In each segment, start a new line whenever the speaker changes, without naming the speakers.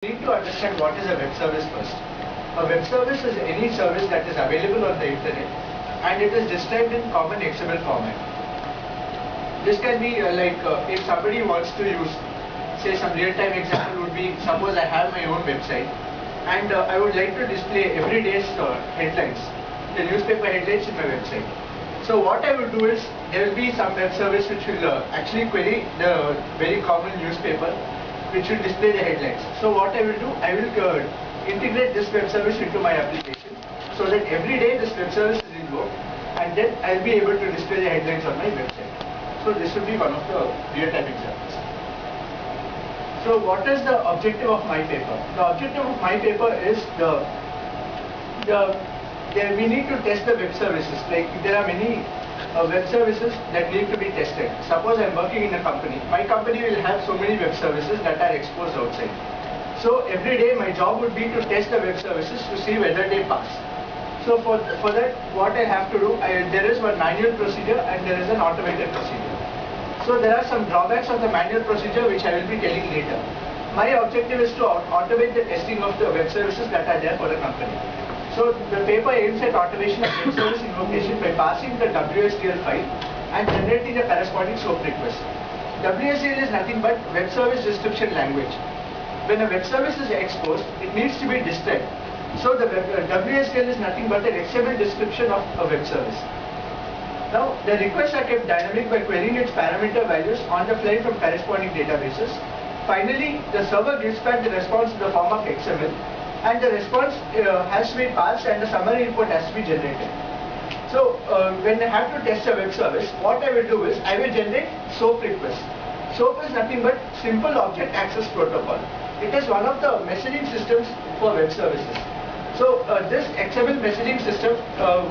need to understand what is a web service first. A web service is any service that is available on the internet and it is described in common XML format. This can be if somebody wants to use, say some real-time example would be, suppose I have my own website and I would like to display every day's headlines, the newspaper headlines in my website. So what I will do is, there will be some web service which will actually query the very common newspaper which will display the headlines. So what I will do, I will integrate this web service into my application so that every day this web service is invoked and then I will be able to display the headlines on my website. So this will be one of the real-time examples. So what is the objective of my paper? The objective of my paper is we need to test the web services. Like there are many web services that need to be tested. Suppose I am working in a company. My company will have so many web services that are exposed outside. So every day my job would be to test the web services to see whether they pass. So for that, what I have to do, there is one manual procedure and there is an automated procedure. So there are some drawbacks of the manual procedure which I will be telling later. My objective is to automate the testing of the web services that are there for the company. So the paper aims at automation of web service invocation by passing the WSDL file and generating a corresponding SOAP request. WSDL is nothing but web service description language. When a web service is exposed, it needs to be described. So the WSDL is nothing but an XML description of a web service. Now the requests are kept dynamic by querying its parameter values on the fly from corresponding databases. Finally, the server gives back the response in the form of XML, and the response has to be passed and the summary report has to be generated. So when I have to test a web service, what I will do is I will generate SOAP request. SOAP is nothing but Simple Object Access Protocol. It is one of the messaging systems for web services. So this XML messaging system,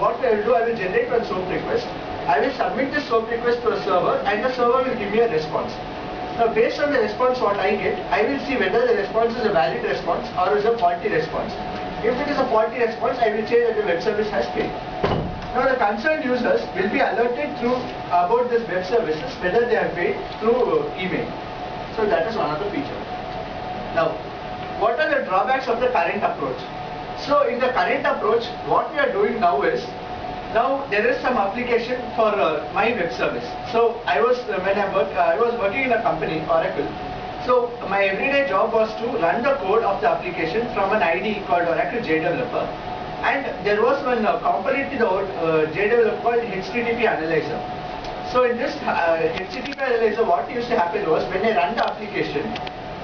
what I will do, I will generate one SOAP request. I will submit this SOAP request to a server and the server will give me a response. Now based on the response what I get, I will see whether the response is a valid response or is a faulty response. If it is a faulty response, I will say that the web service has failed. Now the concerned users will be alerted about this web services whether they are paid through email. So that is one of the features. Now, what are the drawbacks of the current approach? So in the current approach, what we are doing now is, now there is some application for my web service. So I was working in a company, Oracle. So my everyday job was to run the code of the application from an IDE called Oracle JDeveloper. And there was one component in the JDeveloper called HTTP Analyzer. So in this HTTP Analyzer, what used to happen was, when I run the application,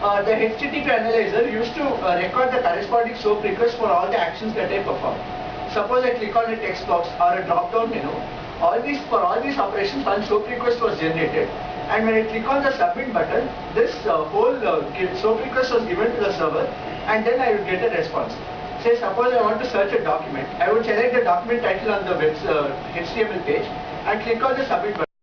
the HTTP Analyzer used to record the corresponding SOAP request for all the actions that I perform. Suppose I click on a text box or a drop-down menu, for all these operations, one SOAP request was generated, and when I click on the submit button, this whole SOAP request was given to the server, and then I would get a response. Say suppose I want to search a document, I would select the document title on the HTML page and click on the submit button.